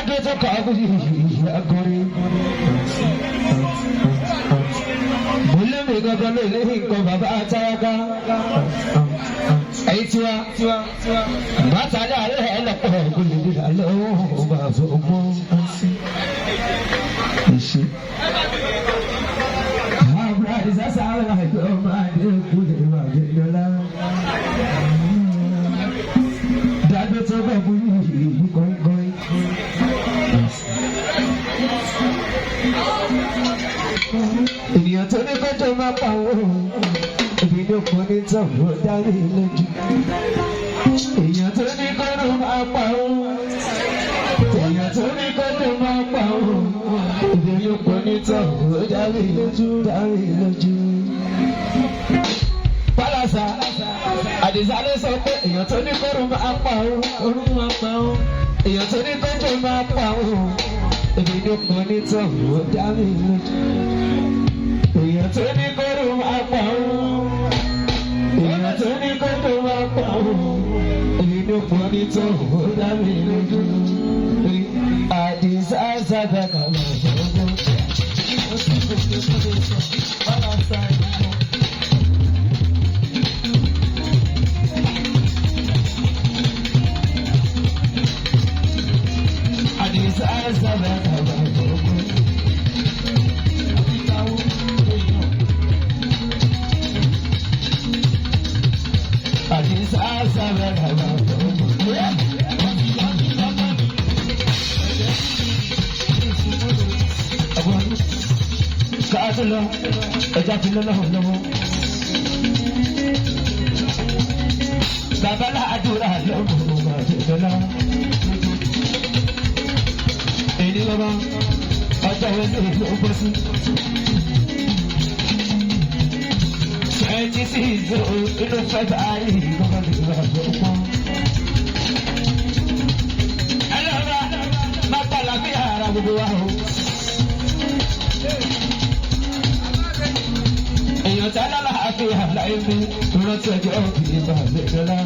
dágbé tó kọ́ ọkùnrin olómi gangan ló lé nǹkan bàbá àtàwáká èyí tiwa bàtàlẹ́ àlẹ́ ẹ̀ lọ́pọ̀ ògùnlé dídá lọ́wọ́ bá fọ́gbọ́n ṣe. àbúrò ìsásá àwọn àjọ máa dé kúlẹ̀ máa dé lọ́la dágbé tó bẹ̀ fún yìí kọ́ńkọ́ń. ènìyàn tó ní kọjọ máa pa owó ìbínú kan ní tọ̀wọ́ dárí lójú. èèyàn tó ní kọjọ máa pa owó èèyàn tó ní kọjọ máa pa owó ìbínú kan ní tọ̀wọ́ dárí lójú. pálásà àdìsá ló sọ pé èèyàn tó ní kọjọ máa pa owó èèyàn tó ní kọjọ máa pa owó ìbínú kan ní tọ̀wọ́ dárí lójú. èèyàn tó ní kóró máa pa òun èèyàn tó ní kóró máa pa òun èyí ló pọ̀ ní tó ó dá mi lójú àdìsá sàdákà máa gbọ́dọ̀. àdìsá sàdákà máa gbọ́dọ̀. Kásìlọ ẹja ti lọ́nà lọ́wọ́. Bàbá làdúrà lọ́wọ́ àdìsọ́lá. Èdè bàbá ọjọ́ wẹ́sẹ̀ ló bọ́ sí. 26 inú fẹ́ta ayé ìgbọ́n ti gbà lọ́pọ̀. Ẹlọ́ra má pàlà bí ara gbogbo wa o. èèyàn tí alára àfi àlàyé mi rántí ọjọ́ òkè bá lè dọ́là.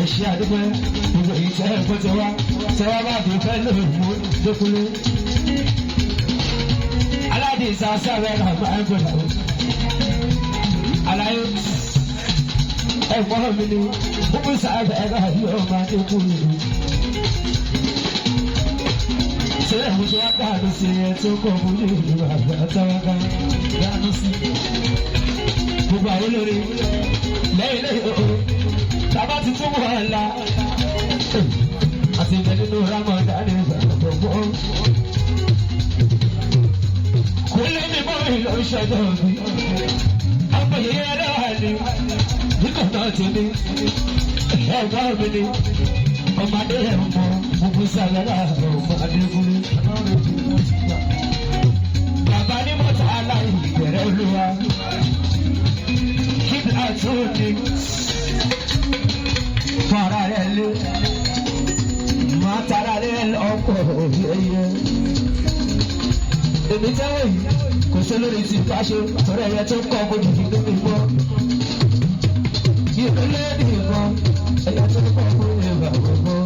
ẹ ṣe àdúgbò gbogbo èyí tẹ́ ẹ gbọ́dọ̀ wá tẹ́wọ́ bá fi fẹ́ lò mú dókúlé. aládìsá sáré rà máa ń gbọ́dọ̀ o. àlàyé ẹ̀gbọ́n mi ni gbogbo sáré ẹ̀rọ yóò máa dókúlé. Sẹ́yìn mo ṣe àkàdé sí ẹ tó kọ̀ fún yìí bàbá àtàwáká dánú sí. Gbogbo àwọn olórí lẹ́yìn lẹ́yìn ooo tábà ti tún wọ̀ ọ́la. Àti ìbẹ̀ nínú Ramadan ìgbàgbọ́. Kò lé ní bọ́ọ̀lù ló ń ṣọjọ́ òbí. Ọ̀pọ̀ yìí ẹ̀rọ wà ní nígbà náà ti ní. Ẹ̀gbọ́n mi ni ọmọdé ẹ̀ mọ gbogbo sàlẹ̀ ọmọ adékúnlé. Bàbá ní mọ́tò aláì ìbẹ̀rẹ̀ olúwa. Kíbi àtúndì fara rẹ̀ lé. Máa tara rẹ̀ lọ́pọ̀ òyìnbó. Èmi jẹ́wọ́ yìí kò sí lórí ti fàṣẹ torí ẹ̀yẹ tó kọ́ bójú nínú mi gbọ́. Ìrọ̀lẹ́ nìkan ẹ̀yẹ tó kọ́ bójú bàbá gbọ́.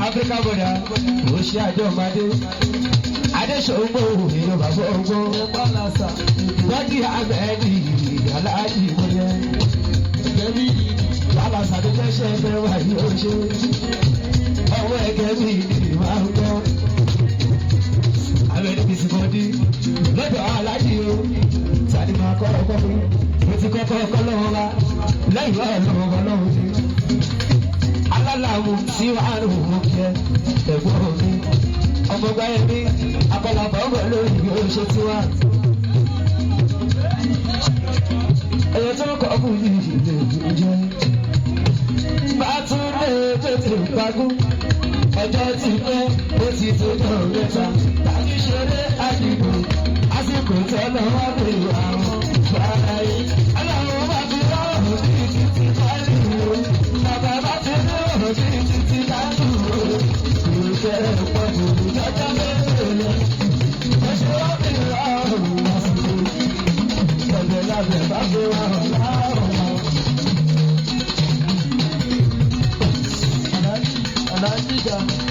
Africa bọ̀dà ó ṣe àjọ ọmọdé Adéṣòwò èèyàn bàbá ọgbọ́n wájú àgbẹ̀ẹ́dì aláàjì ìmọ̀lẹ́ Bálàsà tó fẹ́ ṣe ẹgbẹ́ wà ní oṣù ọwọ́ ẹgbẹ́ mi máa ń gbọ́. Àwọn ẹni bìsí kan dín lọ́dọ̀ aláàjì o tani máa kọ́ ọkọ́ fún mo ti kọ́kọ́ ọkọ́ lọ́wọ́ wa lẹ́yìn wá ọlọ́wọ́ ọlọ́wọ́ ni. Alálàmù tí wàá rò wọ́n kẹ́ ẹ̀gbọ́n mi ọmọ gbáyé mi akọlàbọ̀ ọmọ lórí yóò ṣe tiwa. Ẹ̀yẹ tó kọ́ fún yìí lè jẹ́ bá tún lè tètè pagún ọjọ́ ti pẹ́ ó ti tó dán mẹ́ta láti ṣeré àdìgbò àsìkò tọ́lọ́ wá pè àwọn báyìí. Aláwọ̀ bá ti rọrùn bí títí láti wò bàbá bá ti rọrùn bí títí láti wò ìròjẹ́ pọ̀ jù lọ́jọ́ mẹ́rin lọ Abuja.